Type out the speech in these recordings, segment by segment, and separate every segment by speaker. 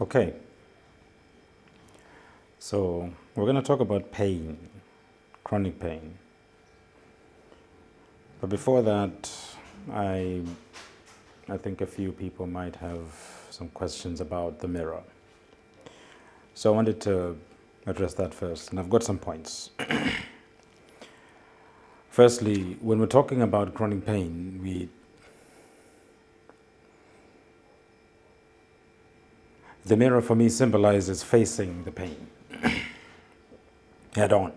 Speaker 1: Okay, so we're going to talk about pain, chronic pain. But before that, I think a few people might have some questions about the mirror. So I wanted to address that first, and I've got some points. Firstly, when we're talking about chronic pain, the mirror for me symbolizes facing the pain head on.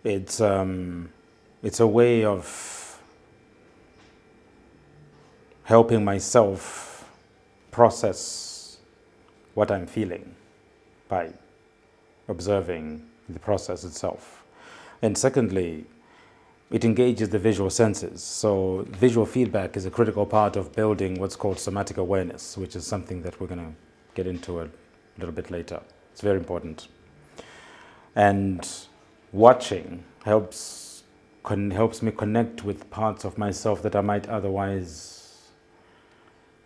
Speaker 1: It's a way of helping myself process what I'm feeling by observing the process itself. And secondly, it engages the visual senses. So visual feedback is a critical part of building what's called somatic awareness, which is something that we're going to get into a little bit later. It's very important. And watching helps me connect with parts of myself that I might otherwise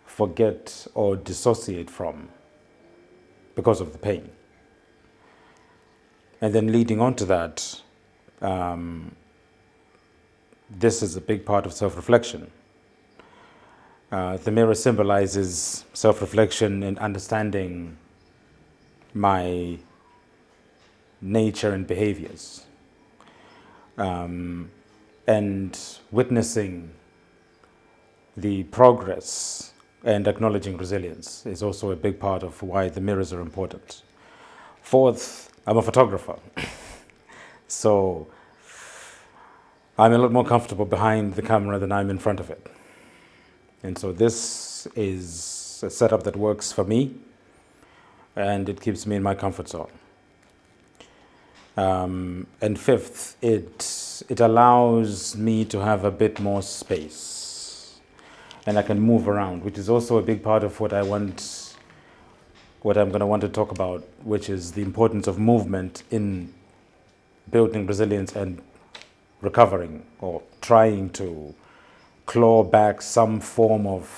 Speaker 1: forget or dissociate from because of the pain. And then leading on to that, this is a big part of self-reflection. The mirror symbolizes self-reflection and understanding my nature and behaviors, and witnessing the progress and acknowledging resilience is also a big part of why the mirrors are important. Fourth, I'm a photographer. So I'm a lot more comfortable behind the camera than I'm in front of it. And so this is a setup that works for me, and it keeps me in my comfort zone. And fifth, it allows me to have a bit more space, and I can move around, which is also a big part of what I'm going to want to talk about, which is the importance of movement in building resilience and recovering, or trying to claw back some form of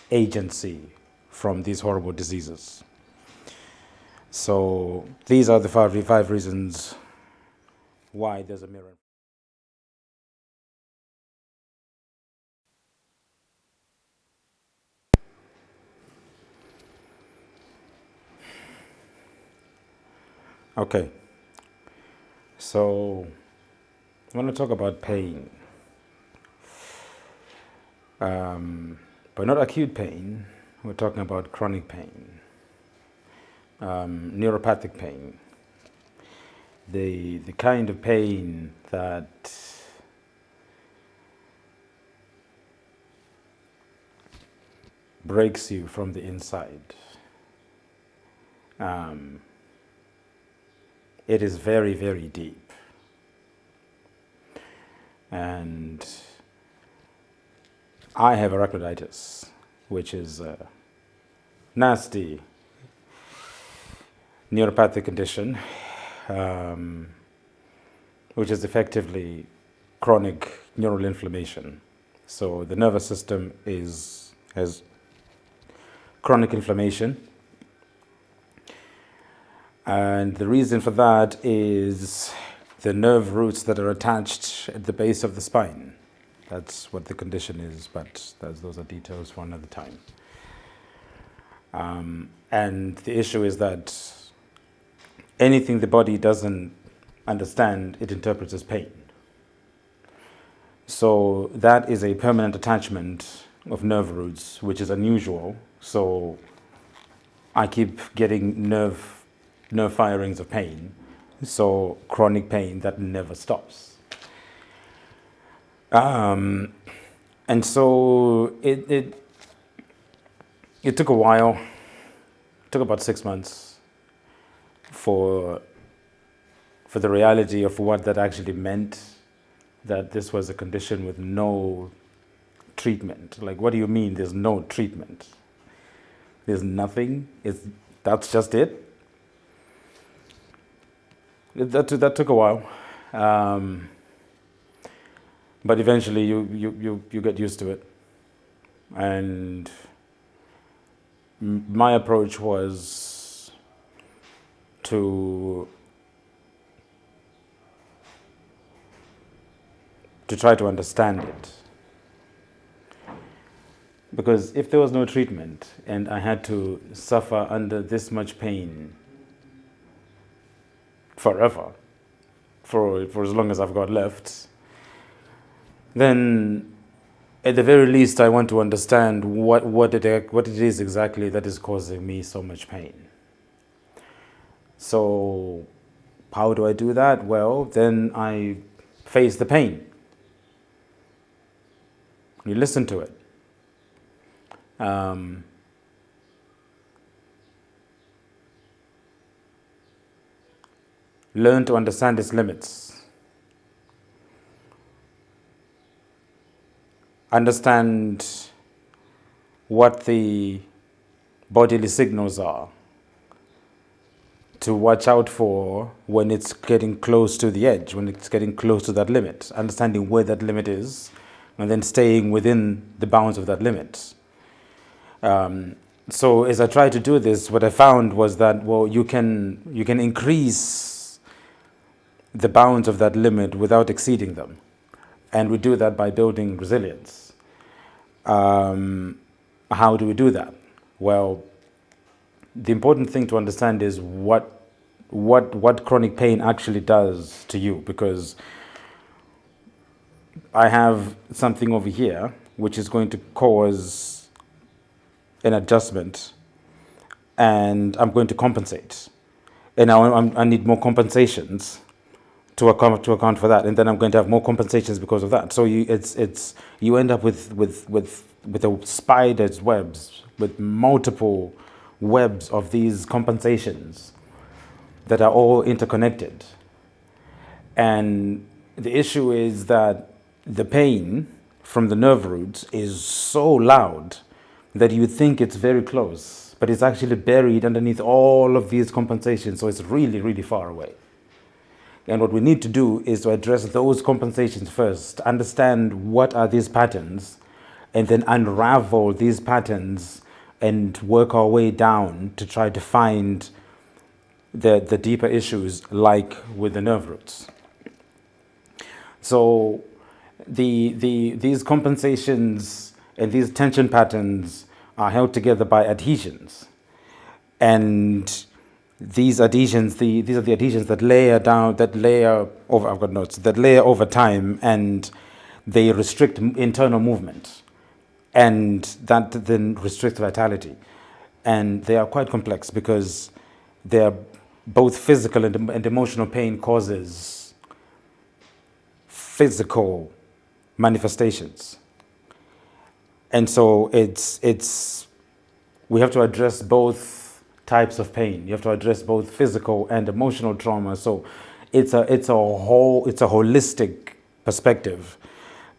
Speaker 1: agency from these horrible diseases. So these are the five reasons why there's a mirror. Okay, so I want to talk about pain, but not acute pain. We're talking about chronic pain, neuropathic pain, the kind of pain that breaks you from the inside. It is very, very deep. And I have arachnoiditis, which is a nasty neuropathic condition, which is effectively chronic neural inflammation. So the nervous system has chronic inflammation. And the reason for that is the nerve roots that are attached at the base of the spine. That's what the condition is, but those are details for another time. And the issue is that anything the body doesn't understand, it interprets as pain. So that is a permanent attachment of nerve roots, which is unusual. So I keep getting nerve firings of pain, so chronic pain that never stops. And so it took a while. It took about 6 months for the reality of what that actually meant, that this was a condition with no treatment. Like, what do you mean there's no treatment? There's nothing? That's just it? That took a while, but eventually you get used to it, and my approach was to try to understand it. Because if there was no treatment and I had to suffer under this much pain forever, for as long as I've got left, then at the very least I want to understand what it is exactly that is causing me so much pain. So how do I do that? Well, then I face the pain. You listen to it. Learn to understand its limits. Understand what the bodily signals are to watch out for when it's getting close to the edge, when it's getting close to that limit. Understanding where that limit is, and then staying within the bounds of that limit. So as I tried to do this, what I found was that, well, you can increase the bounds of that limit without exceeding them. And we do that by building resilience. How do we do that? Well, the important thing to understand is what chronic pain actually does to you, because I have something over here which is going to cause an adjustment, and I'm going to compensate, and I need more compensations to account for that, and then I'm going to have more compensations because of that. So you end up with a spider's webs, with multiple webs of these compensations that are all interconnected. And the issue is that the pain from the nerve roots is so loud that you think it's very close, but it's actually buried underneath all of these compensations, so it's really, really far away. And what we need to do is to address those compensations first, understand what are these patterns, and then unravel these patterns and work our way down to try to find the deeper issues, like with the nerve roots. So these compensations and these tension patterns are held together by adhesions. And these adhesions, these are the adhesions that layer over time, and they restrict internal movement. And that then restricts vitality. And they are quite complex because they're both physical and emotional pain causes physical manifestations. And so we have to address both types of pain. You have to address both physical and emotional trauma. So it's a holistic perspective.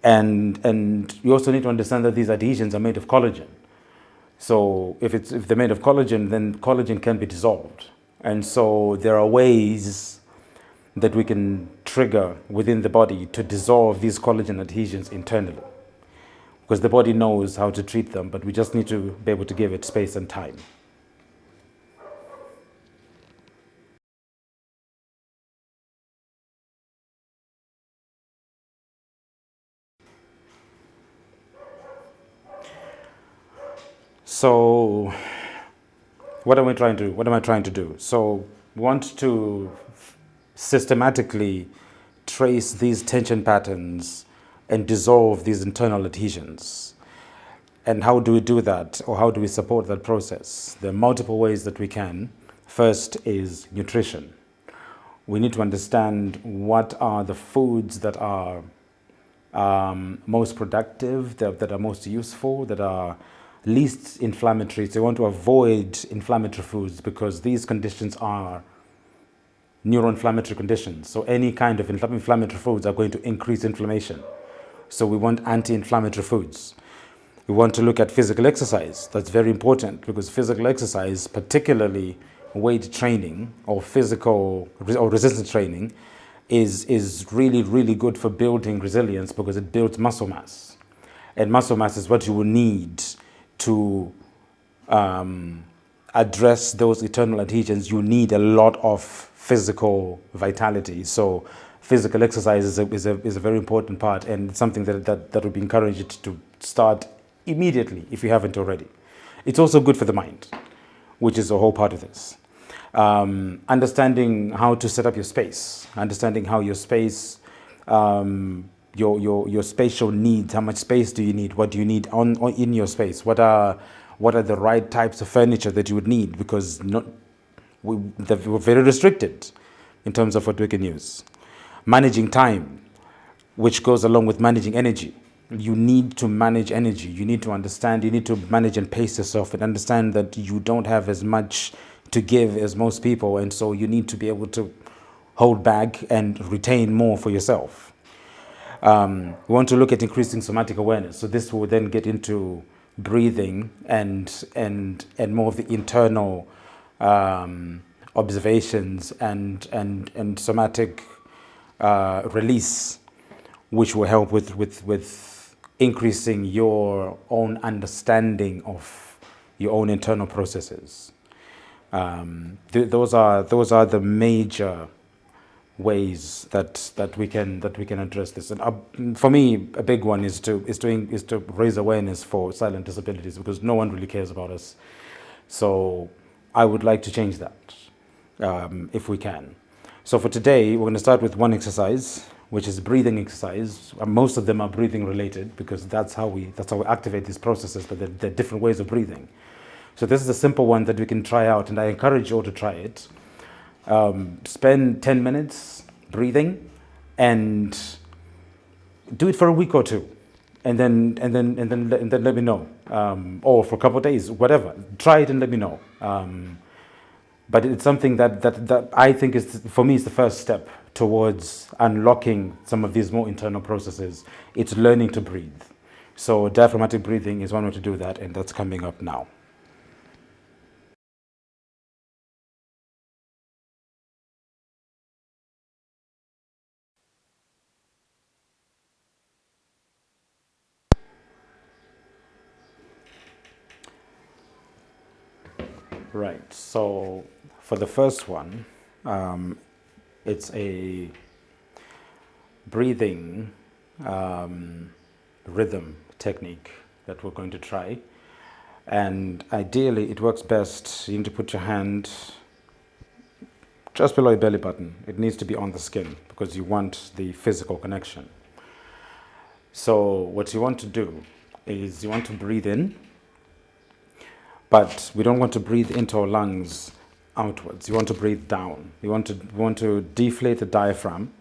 Speaker 1: And you also need to understand that these adhesions are made of collagen. So if they're made of collagen, then collagen can be dissolved. And so there are ways that we can trigger within the body to dissolve these collagen adhesions internally, because the body knows how to treat them, but we just need to be able to give it space and time. So what am I trying to do? So we want to systematically trace these tension patterns and dissolve these internal adhesions. And how do we do that, or how do we support that process? There are multiple ways that we can. First is nutrition. We need to understand what are the foods that are most productive, that are most useful, that are least inflammatory. So we want to avoid inflammatory foods, because these conditions are neuroinflammatory conditions. So any kind of inflammatory foods are going to increase inflammation. So we want anti-inflammatory foods. We want to look at physical exercise. That's very important, because physical exercise, particularly weight training or physical or resistance training, is really, really good for building resilience, because it builds muscle mass. And muscle mass is what you will need to address those eternal adhesions, you need a lot of physical vitality. So physical exercise is a very important part, and it's something that would be encouraged to start immediately if you haven't already. It's also good for the mind, which is a whole part of this. Understanding how to set up your space, understanding how your space, your spatial needs, how much space do you need, what do you need in your space, what are the right types of furniture that you would need, because we're very restricted in terms of what we can use. Managing time, which goes along with managing energy. You need to manage energy. You need to understand, you need to manage and pace yourself and understand that you don't have as much to give as most people, and so you need to be able to hold back and retain more for yourself. We want to look at increasing somatic awareness. So this will then get into breathing and more of the internal observations and somatic release, which will help with increasing your own understanding of your own internal processes. Those are the major ways that we can address this. And for me, a big one is to raise awareness for silent disabilities, because no one really cares about us. So I would like to change that if we can. So for today, we're going to start with one exercise, which is breathing exercise. Most of them are breathing related, because that's how we activate these processes, but there are different ways of breathing. So this is a simple one that we can try out, and I encourage you all to try it. Spend 10 minutes breathing and do it for a week or two, and then let me know, or for a couple of days, whatever. Try it and let me know. But it's something that I think is, for me, is the first step towards unlocking some of these more internal processes. It's learning to breathe. So diaphragmatic breathing is one way to do that, and that's coming up now. Right, so for the first one, it's a breathing rhythm technique that we're going to try. And ideally, it works best, you need to put your hand just below your belly button. It needs to be on the skin, because you want the physical connection. So what you want to do is you want to breathe in, but we don't want to breathe into our lungs outwards. You want to breathe down. You want to deflate the diaphragm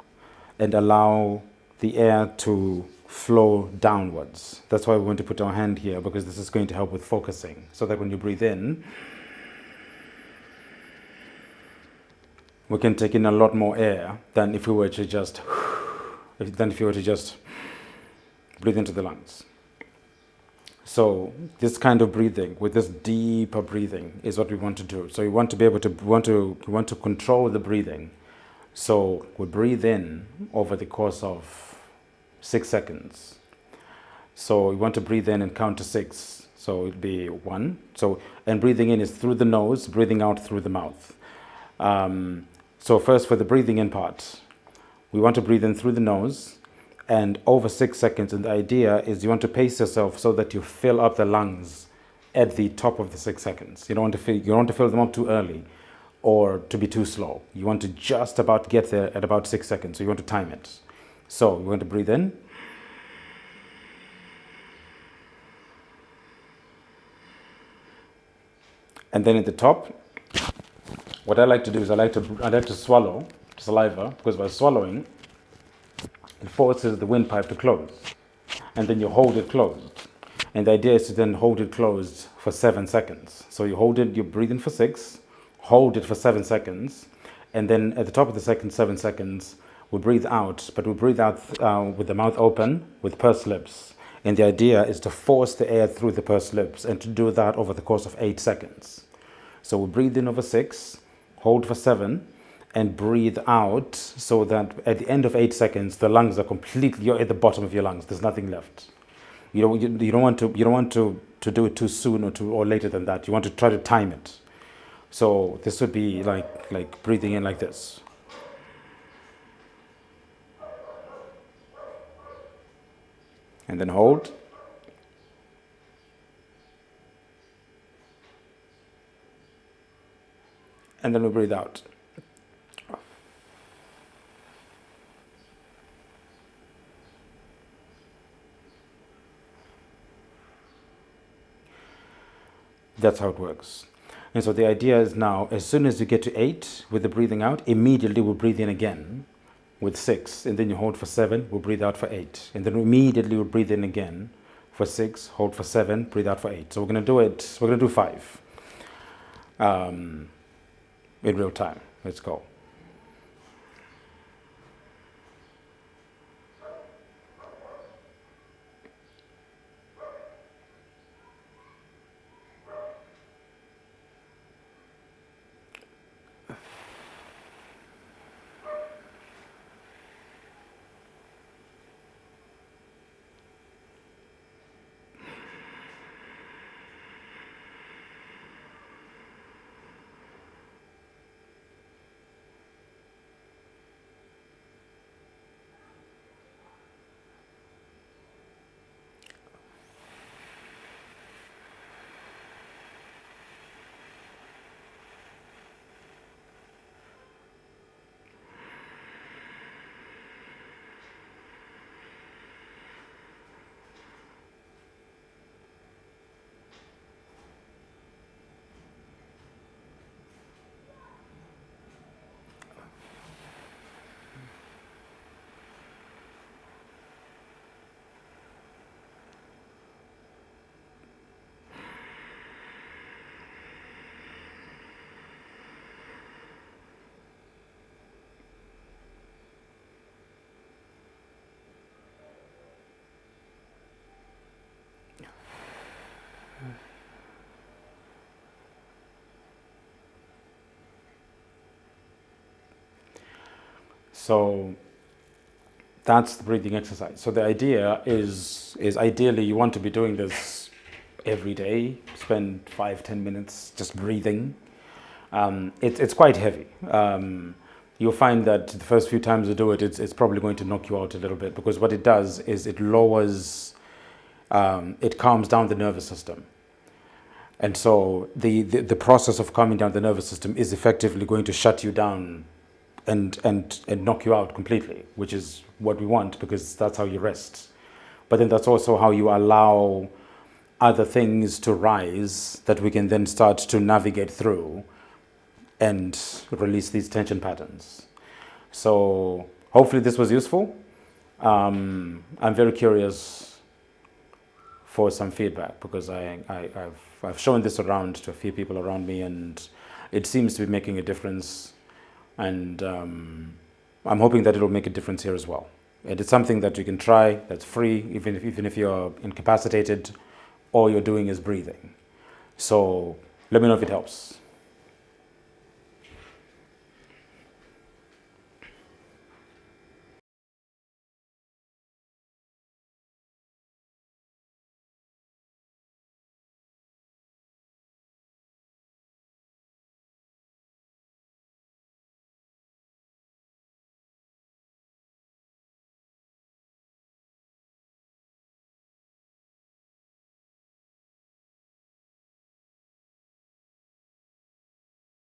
Speaker 1: and allow the air to flow downwards. That's why we want to put our hand here, because this is going to help with focusing, so that when you breathe in, we can take in a lot more air than if we were to just breathe into the lungs. So this kind of breathing, with this deeper breathing, is what we want to do. So you want to be able to want to control the breathing. So we breathe in over the course of 6 seconds. So you want to breathe in and count to 6. So it'd be 1. So, and breathing in is through the nose, breathing out through the mouth. So first, for the breathing in part, we want to breathe in through the nose and over 6 seconds. And the idea is you want to pace yourself so that you fill up the lungs at the top of the 6 seconds. You don't want to fill them up too early or to be too slow. You want to just about get there at about 6 seconds. So you want to time it. So you want to breathe in. And then at the top, what I like to do is I like to swallow saliva, because by swallowing, it forces the windpipe to close. And then you hold it closed. And the idea is to then hold it closed for 7 seconds. So you hold it, you breathe in for 6, hold it for 7 seconds, and then at the top of the second 7 seconds, we breathe out, but we breathe out with the mouth open, with pursed lips. And the idea is to force the air through the pursed lips, and to do that over the course of 8 seconds. So we breathe in over 6, hold for 7, and breathe out, so that at the end of 8 seconds, the lungs are completely, you're at the bottom of your lungs, there's nothing left. You don't want to do it too soon or later than that. You want to try to time it. So this would be like breathing in like this. And then hold. And then we breathe out. That's how it works. And so the idea is now, as soon as you get to 8 with the breathing out, immediately we'll breathe in again with 6. And then you hold for 7, we'll breathe out for 8. And then immediately we'll breathe in again for 6, hold for 7, breathe out for 8. So we're going to do 5 in real time. Let's go. So that's the breathing exercise. So the idea is ideally you want to be doing this every day. Spend 5-10 minutes just breathing. It's quite heavy. You'll find that the first few times you do it, it's probably going to knock you out a little bit, because what it does is it lowers, it calms down the nervous system. And so the process of calming down the nervous system is effectively going to shut you down and knock you out completely, which is what we want, because that's how you rest. But then that's also how you allow other things to rise that we can then start to navigate through and release these tension patterns. So hopefully this was useful. I'm very curious for some feedback, because I've shown this around to a few people around me, and it seems to be making a difference. And I'm hoping that it'll make a difference here as well. And it's something that you can try, that's free, even if you're incapacitated, all you're doing is breathing. So let me know if it helps.